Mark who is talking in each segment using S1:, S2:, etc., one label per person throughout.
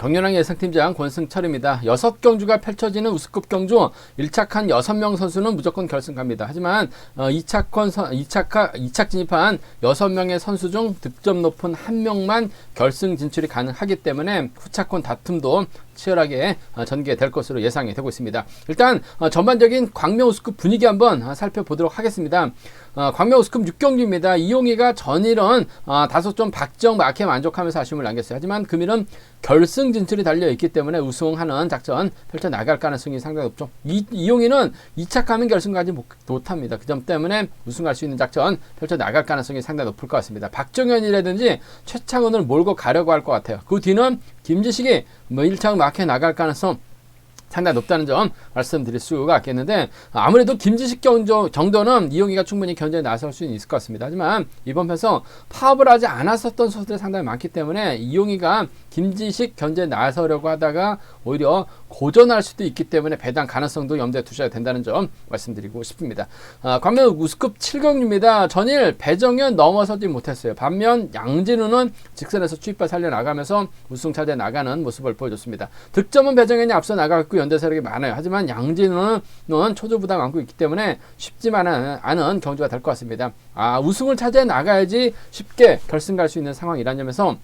S1: 경륜왕 예상팀장 권승철입니다. 6경주가 펼쳐지는 우승급 경주 1착한 6명 선수는 무조건 결승 갑니다. 하지만 2착 진입한 6명의 선수 중 득점 높은 1명만 결승 진출이 가능하기 때문에 후차권 다툼도 치열하게 전개될 것으로 예상이 되고 있습니다. 일단 전반적인 광명 우승급 분위기 한번 살펴보도록 하겠습니다. 광명 우승급 6경주입니다. 이용희가 전일은 다소 좀 박정 마크에 만족하면서 아쉬움을 남겼어요. 하지만 금일은 결승 진출이 달려있기 때문에 우승하는 작전 펼쳐나갈 가능성이 상당히 높죠. 이용희는 2착하면 결승 가지 못합니다. 그 점 때문에 우승할 수 있는 작전 펼쳐나갈 가능성이 상당히 높을 것 같습니다. 박정현이라든지 최창훈을 몰고 가려고 할 것 같아요. 그 뒤는 김지식이 1착 마크에 나갈 가능성 상당히 높다는 점 말씀드릴 수가 있겠는데, 아무래도 김지식 정도는 이용희가 충분히 견제에 나설 수 있을 것 같습니다. 하지만 이번 편에서 파업을 하지 않았었던 선수들이 상당히 많기 때문에 이용희가 김지식 견제에 나서려고 하다가 오히려 고전할 수도 있기 때문에 배당 가능성도 염두에 두셔야 된다는 점 말씀드리고 싶습니다. 광명 우승급 7경주입니다. 전일 배정현 넘어서지 못했어요. 반면 양진우는 직선에서 추입발 살려나가면서 우승 차지해 나가는 모습을 보여줬습니다. 득점은 배정현이 앞서 나가고 연대 세력이 많아요. 하지만 양진우는 초조 부담 안고 있기 때문에 쉽지만은 않은 경주가 될 것 같습니다. 우승을 차지해 나가야지 쉽게 결승 갈 수 있는 상황이라는 점에서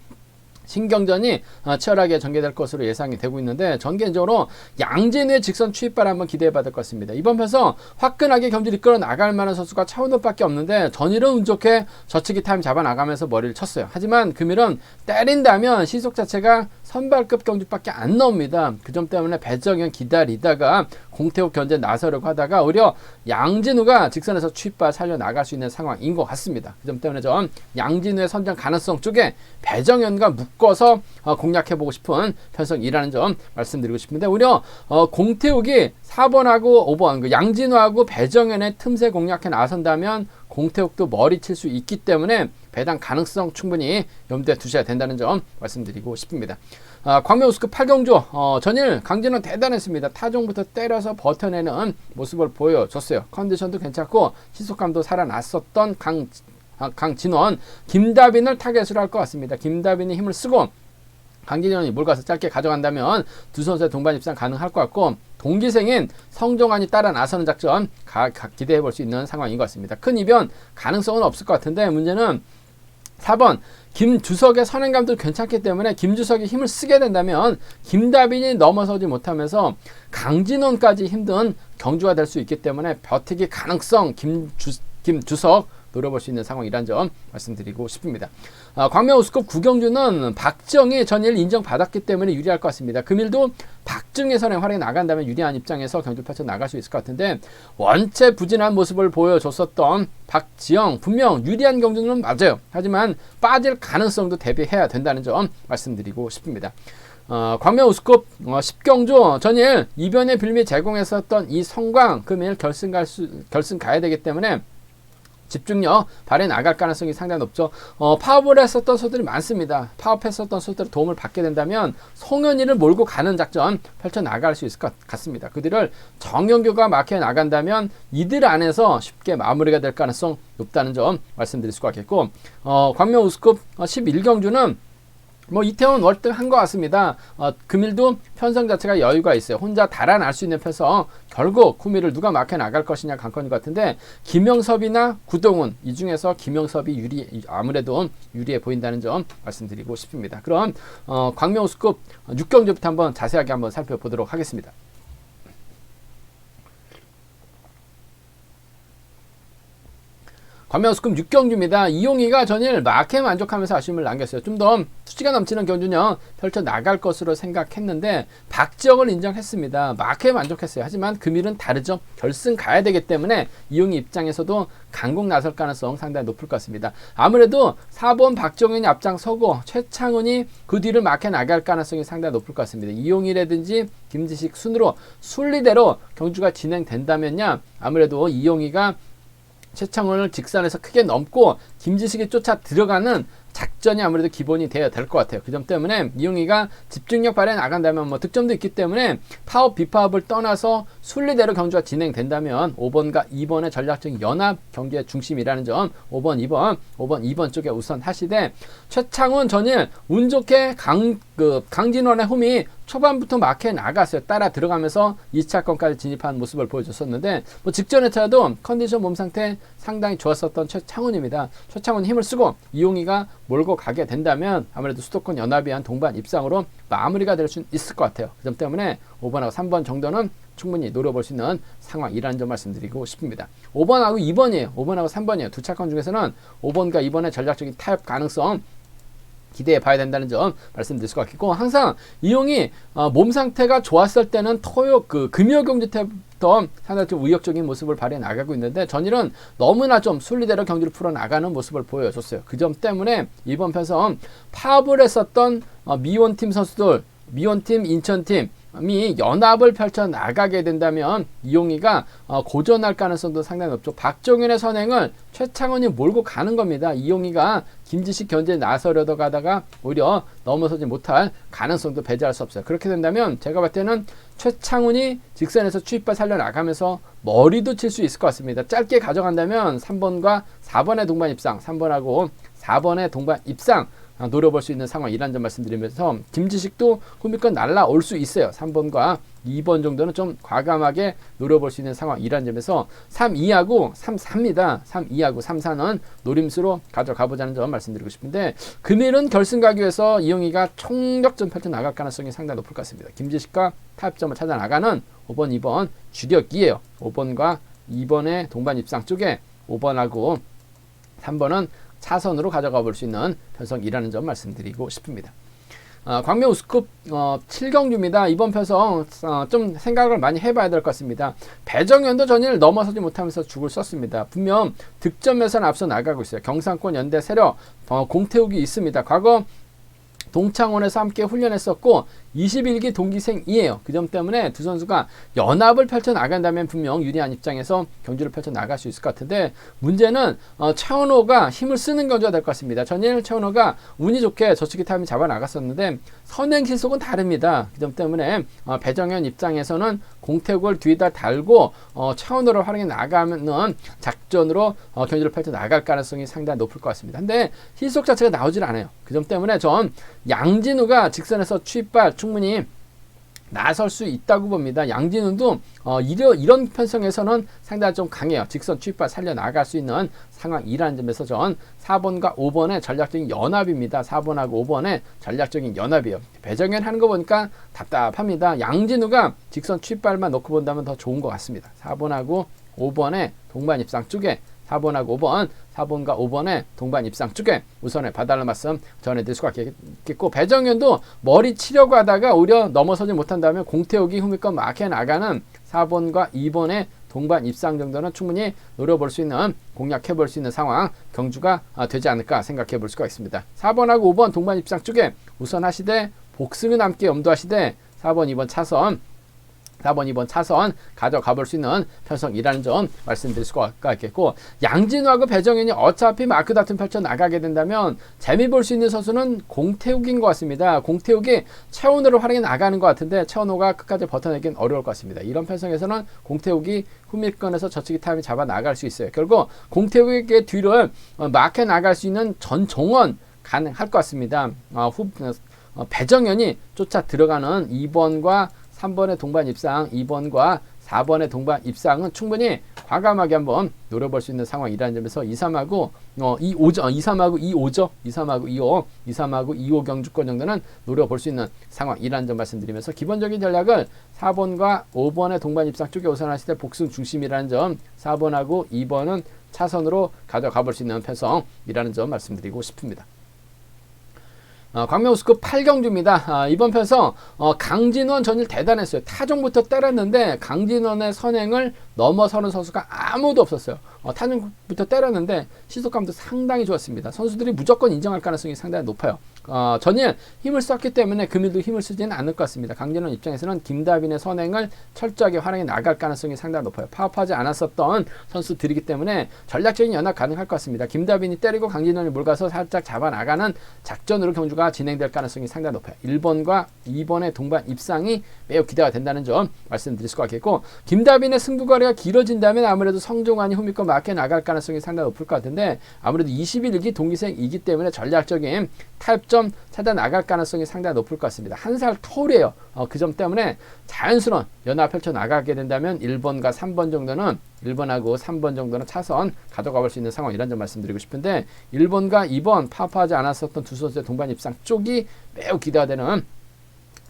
S1: 신경전이 치열하게 전개될 것으로 예상이 되고 있는데, 전 개인적으로 양진우의 직선 추입발 한번 기대해봐야 될 것 같습니다. 이번 편에서 화끈하게 경기를 이끌어 나갈 만한 선수가 차은우밖에 없는데, 전일은 운 좋게 저치기 타임 잡아 나가면서 머리를 쳤어요. 하지만 금일은 때린다면 시속 자체가 선발급 경주밖에 안 나옵니다. 그 점 때문에 배정현 기다리다가 공태욱 견제 나서려고 하다가 오히려 양진우가 직선에서 추입발 살려나갈 수 있는 상황인 것 같습니다. 그 점 때문에 전 양진우의 선정 가능성 쪽에 배정현과 묶어서 공략해보고 싶은 편성이라는 점 말씀드리고 싶은데, 오히려 공태욱이 4번하고 5번 그 양진우하고 배정현의 틈새 공략해 나선다면 공태욱도 머리 칠 수 있기 때문에 배당 가능성 충분히 염두에 두셔야 된다는 점 말씀드리고 싶습니다. 광명 우승급 8경주 전일 강진원 대단했습니다. 타종부터 때려서 버텨내는 모습을 보여줬어요. 컨디션도 괜찮고 시속감도 살아났었던 강진원, 김다빈을 타겟으로 할 것 같습니다. 김다빈이 힘을 쓰고 강진원이 몰가서 짧게 가져간다면 두 선수의 동반 입상 가능할 것 같고, 동기생인 성종환이 따라 나서는 작전 기대해 볼 수 있는 상황인 것 같습니다. 큰 이변 가능성은 없을 것 같은데, 문제는 4번 김주석의 선행감도 괜찮기 때문에 김주석이 힘을 쓰게 된다면 김다빈이 넘어서지 못하면서 강진원까지 힘든 경주가 될 수 있기 때문에 버티기 가능성 김주석 노려볼 수 있는 상황이란 점 말씀드리고 싶습니다. 광명 우승급 9경주는 박정희 전일 인정받았기 때문에 유리할 것 같습니다. 금일도 박정희 선행 활약이 나간다면 유리한 입장에서 경주 펼쳐 나갈 수 있을 것 같은데, 원체 부진한 모습을 보여줬었던 박지영 분명 유리한 경주는 맞아요. 하지만 빠질 가능성도 대비해야 된다는 점 말씀드리고 싶습니다. 광명 우승급 10경주 전일 이변의 빌미 제공했었던 이 성광 금일 결승 가야 되기 때문에 집중력 발휘 나갈 가능성이 상당히 높죠. 파업을 했었던 선수들이 많습니다. 파업했었던 선수들의 도움을 받게 된다면 송현이를 몰고 가는 작전 펼쳐 나갈 수 있을 것 같습니다. 그들을 정영규가 막혀 나간다면 이들 안에서 쉽게 마무리가 될 가능성 높다는 점 말씀드릴 수가 있겠고, 광명 우승급 11경주는 이태원 월등한 것 같습니다. 금일도 편성 자체가 여유가 있어요. 혼자 달아날 수 있는 편성, 결국 구미를 누가 막혀 나갈 것이냐 관건인 것 같은데, 김영섭이나 구동훈 이 중에서 김영섭이 아무래도 유리해 보인다는 점 말씀드리고 싶습니다. 그럼 광명 우승급 6경주부터 한번 자세하게 한번 살펴보도록 하겠습니다. 광명 우승급 6경주입니다. 이용희가 전일 마크에 만족하면서 아쉬움을 남겼어요. 좀 더 수치가 넘치는 경주는 펼쳐 나갈 것으로 생각했는데 박지영을 인정했습니다. 마크에 만족했어요. 하지만 금일은 다르죠. 결승 가야 되기 때문에 이용희 입장에서도 강공 나설 가능성 상당히 높을 것 같습니다. 아무래도 4번 박정현이 앞장서고 최창훈이 그 뒤를 마크에 나갈 가능성이 상당히 높을 것 같습니다. 이용희라든지 김지식 순으로 순리대로 경주가 진행된다면요, 아무래도 이용희가 최창훈을 직선에서 크게 넘고 김지식이 쫓아 들어가는 작전이 아무래도 기본이 되어야 될 것 같아요. 그 점 때문에 이용희가 집중력 발휘해 나간다면 득점도 있기 때문에 파업 비파업을 떠나서 순리대로 경주가 진행된다면 5번과 2번의 전략적인 연합 경기의 중심이라는 점 5번, 2번 쪽에 우선 하시되 최창훈 전일 운 좋게 강진원의 홈이 초반부터 마크에 나갔어요. 따라 들어가면서 2차권까지 진입한 모습을 보여줬었는데 뭐 직전의 차도 컨디션 몸 상태 상당히 좋았었던 최창훈입니다. 최창훈 힘을 쓰고 이용희가 몰고 가게 된다면 아무래도 수도권 연합이 한 동반 입상으로 마무리가 될 수 있을 것 같아요. 그 점 때문에 5번하고 3번 정도는 충분히 노려볼 수 있는 상황이라는 점 말씀드리고 싶습니다. 5번하고 2번이에요. 5번하고 3번이에요. 두 차권 중에서는 5번과 2번의 전략적인 타협 가능성 기대해 봐야 된다는 점 말씀드릴 수가 있겠고, 항상 이용이 몸 상태가 좋았을 때는 금요 경기 때부터 상당히 좀 의욕적인 모습을 발휘해 나가고 있는데 전일은 너무나 좀 순리대로 경기를 풀어 나가는 모습을 보여줬어요. 그 점 때문에 이번 편성 파업을 했었던 미원팀 선수들, 미원팀, 인천팀 이 연합을 펼쳐 나가게 된다면 이용희가 고전할 가능성도 상당히 높죠. 박정현의 선행을 최창훈이 몰고 가는 겁니다. 이용희가 김지식 견제에 나서려다 가다가 오히려 넘어서지 못할 가능성도 배제할 수 없어요. 그렇게 된다면 제가 봤을 때는 최창훈이 직선에서 추입발 살려나가면서 머리도 칠 수 있을 것 같습니다. 짧게 가져간다면 3번과 4번의 동반 입상, 3번하고 4번의 동반 입상 노려볼 수 있는 상황이라는 점 말씀드리면서 김지식도 후미권 날라올 수 있어요. 3번과 2번 정도는 좀 과감하게 노려볼 수 있는 상황이라는 점에서 3, 2하고 3, 4입니다. 3, 2하고 3, 4는 노림수로 가져가보자는 점 말씀드리고 싶은데 금일은 결승 가기 위해서 이용희가 총력전 펼쳐 나갈 가능성이 상당히 높을 것 같습니다. 김지식과 타협점을 찾아 나가는 5번, 2번 주력이에요. 5번과 2번의 동반 입상 쪽에 5번하고 3번은 차선으로 가져가 볼 수 있는 편성이라는 점 말씀드리고 싶습니다. 광명 우스컵 7경주입니다. 이번 편성 좀 생각을 많이 해봐야 될 것 같습니다. 배정현도 전일 넘어서지 못하면서 죽을 썼습니다. 분명 득점에서는 앞서 나가고 있어요. 경상권 연대 세력 공태욱이 있습니다. 과거 동창원에서 함께 훈련했었고 21기 동기생이에요. 그 점 때문에 두 선수가 연합을 펼쳐 나간다면 분명 유리한 입장에서 경주를 펼쳐 나갈 수 있을 것 같은데 문제는 차은호가 힘을 쓰는 경주가 될 것 같습니다. 전일 차은호가 운이 좋게 저치기 타임이 잡아 나갔었는데 선행 시속은 다릅니다. 그 점 때문에 배정현 입장에서는 공태국을 뒤에다 달고 차은호를 활용해 나가는 작전으로 경주를 펼쳐 나갈 가능성이 상당히 높을 것 같습니다. 근데 시속 자체가 나오질 않아요. 그 점 때문에 전 양진우가 직선에서 추입발 충분히 나설 수 있다고 봅니다. 양진우도 이런 편성에서는 상당히 좀 강해요. 직선 추입발 살려나갈 수 있는 상황이라는 점에서 전 4번과 5번의 전략적인 연합입니다. 4번하고 5번의 전략적인 연합이에요. 배정현 하는 거 보니까 답답합니다. 양진우가 직선 추입발만 놓고 본다면 더 좋은 것 같습니다. 4번하고 5번의 동반 입상 쪽에 4번하고 5번, 4번과 5번의 동반 입상 쪽에 우선에 봐달라는 말씀 전해드릴 수가 있겠고, 배정현도 머리 치려고 하다가 오히려 넘어서지 못한다면 공태욱이 후미권 막혀 나가는 4번과 2번의 동반 입상 정도는 충분히 노려볼 수 있는, 공략해볼 수 있는 상황, 경주가 되지 않을까 생각해 볼 수가 있습니다. 4번하고 5번 동반 입상 쪽에 우선 하시되 복승은 함께 염두하시되 4번, 2번 차선, 4번, 2번 차선 가져가 볼 수 있는 편성이라는 점 말씀드릴 수가 있겠고, 양진우하고 배정현이 어차피 마크 다툼 펼쳐 나가게 된다면 재미 볼 수 있는 선수는 공태욱인 것 같습니다. 공태욱이 최원호를 활용해 나가는 것 같은데 최원호가 끝까지 버텨내기는 어려울 것 같습니다. 이런 편성에서는 공태욱이 후밀권에서 저치기 타임이 잡아 나갈 수 있어요. 결국 공태욱의 뒤를 마크해 나갈 수 있는 전종원 가능할 것 같습니다. 배정현이 쫓아 들어가는 2번과 3번의 동반 입상, 2번과 4번의 동반 입상은 충분히 과감하게 한번 노려볼 수 있는 상황이라는 점에서 2, 3하고 2호 경주권 정도는 노려볼 수 있는 상황이라는 점 말씀드리면서 기본적인 전략을 4번과 5번의 동반 입상 쪽에 우선하실 때 복승 중심이라는 점, 4번하고 2번은 차선으로 가져가 볼 수 있는 편성이라는 점 말씀드리고 싶습니다. 광명 우스컵 8경주입니다. 이번 편성 강진원 전일 대단했어요. 타종부터 때렸는데 강진원의 선행을 넘어서는 선수가 아무도 없었어요. 타종부터 때렸는데 시속감도 상당히 좋았습니다. 선수들이 무조건 인정할 가능성이 상당히 높아요. 전일 힘을 썼기 때문에 금일도 힘을 쓰지는 않을 것 같습니다. 강진원 입장에서는 김다빈의 선행을 철저하게 활용해 나갈 가능성이 상당히 높아요. 파업하지 않았었던 선수들이기 때문에 전략적인 연합 가능할 것 같습니다. 김다빈이 때리고 강진원이 몰가서 살짝 잡아나가는 작전으로 경주가 진행될 가능성이 상당히 높아요. 1번과 2번의 동반 입상이 매우 기대가 된다는 점 말씀드릴 수가 있겠고, 김다빈의 승부거리가 길어진다면 아무래도 성종환이 후미권 맞게 나갈 가능성이 상당히 높을 것 같은데, 아무래도 21기 동기생이기 때문에 전략적인 타협점 찾아 나갈 가능성이 상당히 높을 것 같습니다. 한 살 터울이에요. 그 점 때문에 자연스러운 연합 펼쳐 나가게 된다면 1번과 3번 정도는 1번하고 3번 정도는 차선 가져가 볼 수 있는 상황, 이런 점 말씀드리고 싶은데, 1번과 2번 파업하지 않았었던 두 선수의 동반 입상 쪽이 매우 기대가 되는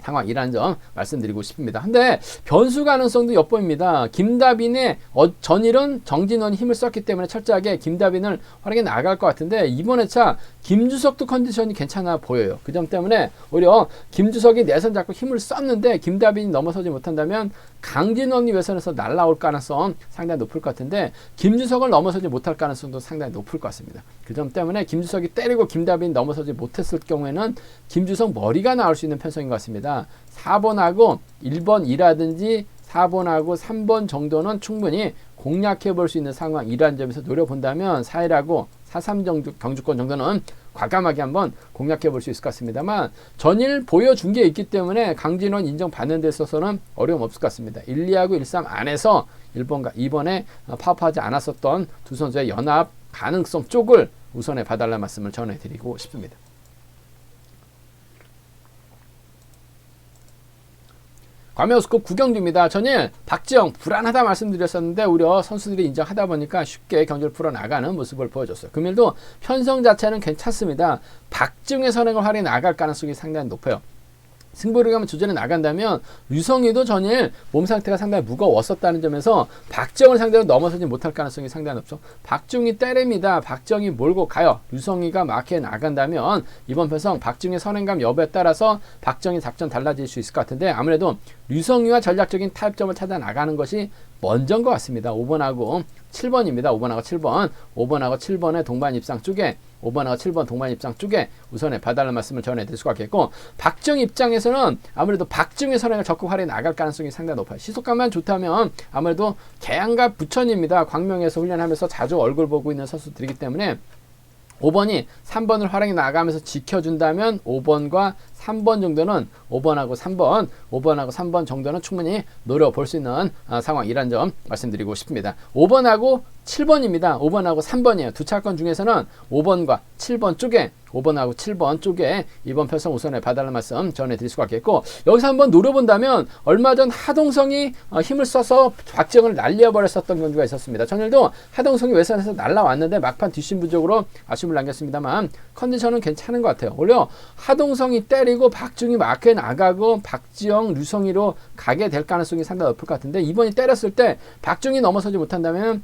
S1: 상황이라는 점 말씀드리고 싶습니다. 근데 변수 가능성도 엿보입니다. 김다빈의 전일은 정진원이 힘을 썼기 때문에 철저하게 김다빈을 활용해 나갈 것 같은데, 이번 회차 김주석도 컨디션이 괜찮아 보여요. 그 점 때문에 오히려 김주석이 내선 잡고 힘을 썼는데 김다빈이 넘어서지 못한다면 강진원이 외선에서 날아올 가능성 상당히 높을 것 같은데, 김주석을 넘어서지 못할 가능성도 상당히 높을 것 같습니다. 그 점 때문에 김주석이 때리고 김다빈이 넘어서지 못했을 경우에는 김주석 머리가 나올 수 있는 편성인 것 같습니다. 4번하고 1번이라든지 4번하고 3번 정도는 충분히 공략해 볼 수 있는 상황이라는 점에서 노려본다면 4일하고 4-3 경주권 정도는 과감하게 한번 공략해 볼 수 있을 것 같습니다만, 전일 보여준 게 있기 때문에 강진원 인정받는 데 있어서는 어려움 없을 것 같습니다. 1, 2하고 1, 3 안에서 1번과 2번에 파업하지 않았었던 두 선수의 연합 가능성 쪽을 우선에 봐달라는 말씀을 전해드리고 싶습니다. 과메오스컵 9경주입니다. 전일 박지영 불안하다 말씀드렸었는데 오히려 선수들이 인정하다 보니까 쉽게 경주를 풀어나가는 모습을 보여줬어요. 금일도 편성 자체는 괜찮습니다. 박지영의 선행을 활용해 나갈 가능성이 상당히 높아요. 승부를 가면 주전에 나간다면 류성희도 전일 몸 상태가 상당히 무거웠었다는 점에서 박지영을 상대로 넘어서지 못할 가능성이 상당히 높죠. 박지영이 때립니다. 박지영이 몰고 가요. 류성희가 마크에 나간다면 이번 편성 박지영의 선행감 여부에 따라서 박지영의 작전 달라질 수 있을 것 같은데, 아무래도 류성희와 전략적인 타협점을 찾아 나가는 것이 먼저인 것 같습니다. 5번하고 7번입니다. 5번하고 7번. 5번하고 7번의 동반 입상 쪽에 5번하고 7번 동반 입상 쪽에 우선에 봐달라는 말씀을 전해드릴 수가 있겠고, 박지영 입장에서는 아무래도 박지영의 선행을 적극 활용해 나갈 가능성이 상당히 높아요. 시속감만 좋다면 아무래도 계양과 부천입니다. 광명에서 훈련하면서 자주 얼굴 보고 있는 선수들이기 때문에 5번이 3번을 활용해 나가면서 지켜준다면 5번과 3번 정도는 5번하고 3번 정도는 충분히 노려볼 수 있는 상황이란 점 말씀드리고 싶습니다. 5번하고 7번입니다. 5번하고 3번이에요. 두 차권 중에서는 5번과 7번 쪽에 5번하고 7번 쪽에 이번 편성 우선에 봐달라는 말씀 전해드릴 수가 있겠고, 여기서 한번 노려본다면 얼마 전 하동성이 힘을 써서 박지영을 날려버렸었던 경주가 있었습니다. 전일도 하동성이 외선에서 날라왔는데 막판 뒷심부적으로 아쉬움을 남겼습니다만 컨디션은 괜찮은 것 같아요. 오히려 하동성이 때리고 박지영이 마크에 나가고 박지영, 류성희로 가게 될 가능성이 상당히 높을 것 같은데, 이번이 때렸을 때 박지영이 넘어서지 못한다면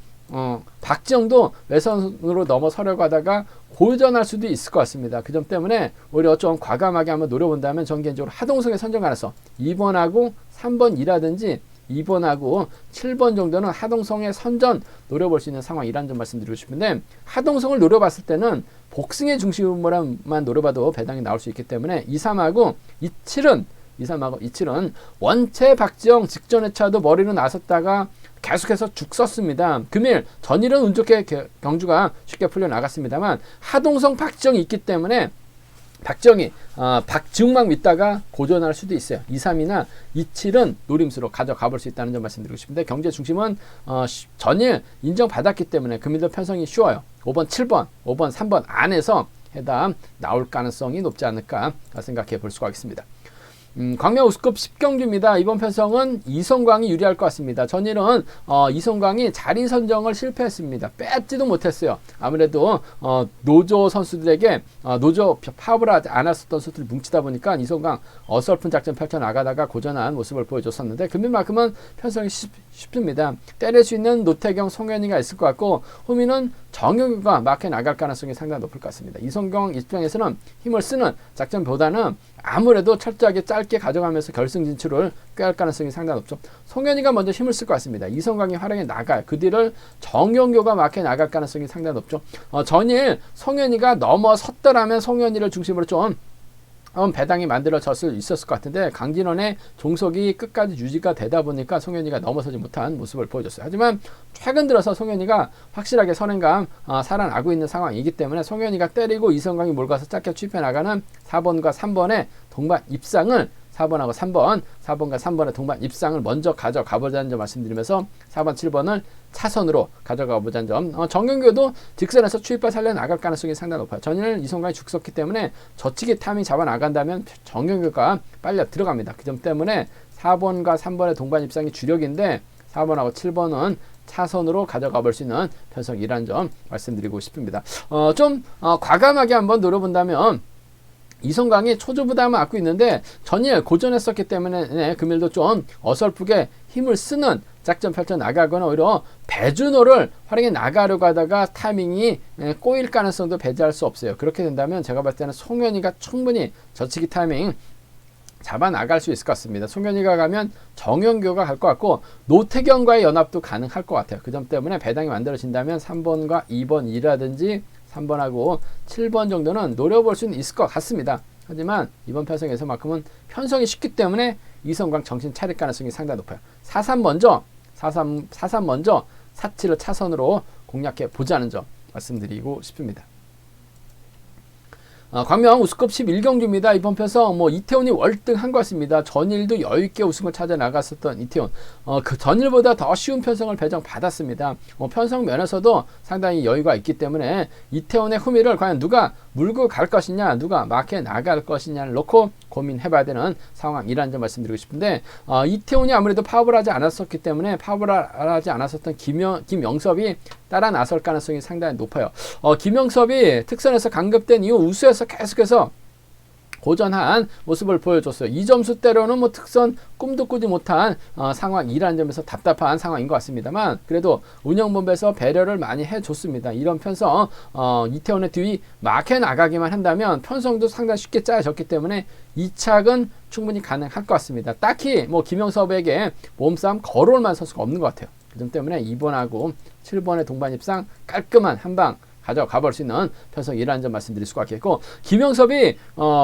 S1: 박지영도 외선으로 넘어서려고 하다가 고전할 수도 있을 것 같습니다. 그 점 때문에 오히려 좀 과감하게 한번 노려본다면 전 개인적으로 하동성의 선정 가능성 2번하고 3번이라든지 2번하고 7번 정도는 하동성의 선전 노려볼 수 있는 상황이라는 점 말씀드리고 싶은데, 하동성을 노려봤을 때는 복승의 중심으로만 노려봐도 배당이 나올 수 있기 때문에 2, 3하고 2, 7은 원체 박지영 직전 회차도 머리로 나섰다가 계속해서 죽 썼습니다. 금일 전일은 운 좋게 경주가 쉽게 풀려나갔습니다만 하동성 박지영이 있기 때문에 박지영이 박지웅만 믿다가 고전할 수도 있어요. 2, 3이나 2, 7은 노림수로 가져가 볼 수 있다는 점 말씀드리고 싶은데, 경제 중심은 전일 인정받았기 때문에 금일도 편성이 쉬워요. 5번, 7번, 5번, 3번 안에서 해당 나올 가능성이 높지 않을까 생각해 볼 수가 있습니다. 광명 우스컵 10경주입니다. 이번 편성은 이성광이 유리할 것 같습니다. 전일은 이성광이 자리 선정을 실패했습니다. 뺏지도 못했어요. 아무래도 노조 선수들에게 노조 파업을 하지 않았었던 선수들이 뭉치다 보니까 이성광 어설픈 작전 펼쳐나가다가 고전한 모습을 보여줬었는데, 금일만큼은 편성이 쉽습니다. 때릴 수 있는 노태경, 송현이가 있을 것 같고, 호미는 정혁유가 마크에 나갈 가능성이 상당히 높을 것 같습니다. 이성광 입장에서는 힘을 쓰는 작전보다는 아무래도 철저하게 짧게 가져가면서 결승 진출을 꾀할 가능성이 상당히 높죠. 송현이가 먼저 힘을 쓸 것 같습니다. 이성광이 활용해 나갈, 그 뒤를 정영교가 마크에 나갈 가능성이 상당히 높죠. 전일 송현이가 넘어섰더라면 송현이를 중심으로 좀 배당이 만들어졌을 수 있었을 것 같은데 강진원의 종속이 끝까지 유지가 되다 보니까 송현이가 넘어서지 못한 모습을 보여줬어요. 하지만 최근 들어서 송현이가 확실하게 선행감 살아나고 있는 상황이기 때문에 송현이가 때리고 이성광이 몰가서 짧게 추입해 나가는 4번과 3번의 동반 입상을 4번하고 3번, 4번과 3번의 동반 입상을 먼저 가져가보자는 점 말씀드리면서 4번, 7번을 차선으로 가져가보자는 점. 정경규도 직선에서 추입과 살려나갈 가능성이 상당히 높아요. 전일 이성광이 죽섰기 때문에 저치기 타이밍 잡아나간다면 정경규가 빨려 들어갑니다. 그 점 때문에 4번과 3번의 동반 입상이 주력인데 4번하고 7번은 차선으로 가져가 볼 수 있는 편성이라는 점 말씀드리고 싶습니다. 좀 과감하게 한번 노려본다면 이성광이 초조부담을 안고 있는데 전일 고전했었기 때문에 금일도 좀 어설프게 힘을 쓰는 작전 펼쳐 나가거나 오히려 배준호를 활용해 나가려고 하다가 타이밍이 꼬일 가능성도 배제할 수 없어요. 그렇게 된다면 제가 봤을 때는 송현이가 충분히 저치기 타이밍 잡아 나갈 수 있을 것 같습니다. 송현이가 가면 정영규가 갈 것 같고 노태경과의 연합도 가능할 것 같아요. 그 점 때문에 배당이 만들어진다면 3번과 2번이라든지 3번하고 7번 정도는 노려볼 수는 있을 것 같습니다. 하지만 이번 편성에서만큼은 편성이 쉽기 때문에 이성광 정신 차릴 가능성이 상당히 높아요. 4-3 먼저 4-3 먼저 4-7을 차선으로 공략해 보자는 점 말씀드리고 싶습니다. 광명 우승컵 11경주입니다. 이번 편성 이태원이 월등한 것 같습니다. 전일도 여유있게 우승을 찾아 나갔었던 이태원. 그 전일보다 더 쉬운 편성을 배정받았습니다. 편성 면에서도 상당히 여유가 있기 때문에 이태원의 후미를 과연 누가 물고 갈 것이냐, 누가 막해 나갈 것이냐를 놓고 고민해봐야 되는 상황이라는 점 말씀드리고 싶은데 이태원이 아무래도 파업을 하지 않았었기 때문에 파업을 하지 않았었던 김영섭이 따라 나설 가능성이 상당히 높아요. 김영섭이 특선에서 강급된 이후 우수에서 계속해서 고전한 모습을 보여줬어요. 이 점수대로는 특선 꿈도 꾸지 못한 상황이라는 점에서 답답한 상황인 것 같습니다만 그래도 운영본부에서 배려를 많이 해줬습니다. 이런 편성 이태원의 뒤 막혀 나가기만 한다면 편성도 상당히 쉽게 짜여졌기 때문에 이 착은 충분히 가능할 것 같습니다. 딱히 김영섭에게 몸싸움 걸어올 만한 선수가 없는 것 같아요. 그 점 때문에 2번하고 7번의 동반 입상 깔끔한 한방 가져가 볼 수 있는 편성이라는 점 말씀드릴 수가 있겠고 김영섭이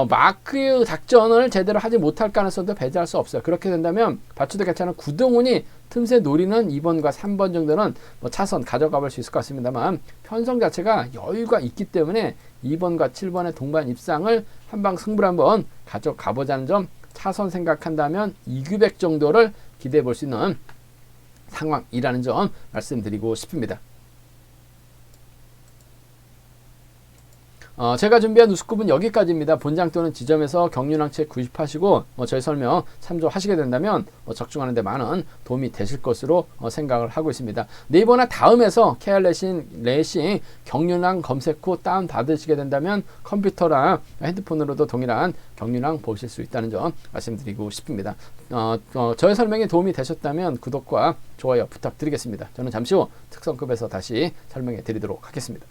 S1: 마크 작전을 제대로 하지 못할 가능성도 배제할 수 없어요. 그렇게 된다면 받쳐도 괜찮은 구동훈이 틈새 노리는 2번과 3번 정도는 차선 가져가 볼 수 있을 것 같습니다만 편성 자체가 여유가 있기 때문에 2번과 7번의 동반 입상을 한방 승부를 한번 가져가 보자는 점 차선 생각한다면 2규백 정도를 기대해 볼 수 있는 상황이라는 점 말씀드리고 싶습니다. 제가 준비한 우스컵은 여기까지입니다. 본장 또는 지점에서 경륜왕 책 구입하시고 저희 설명 참조하시게 된다면 적중하는 데 많은 도움이 되실 것으로 생각을 하고 있습니다. 네이버나 다음에서 KR 레이싱 경륜왕 검색 후 다운 받으시게 된다면 컴퓨터랑 핸드폰으로도 동일한 경륜왕 보실 수 있다는 점 말씀드리고 싶습니다. 저의 설명이 도움이 되셨다면 구독과 좋아요 부탁드리겠습니다. 저는 잠시 후 특성급에서 다시 설명해 드리도록 하겠습니다.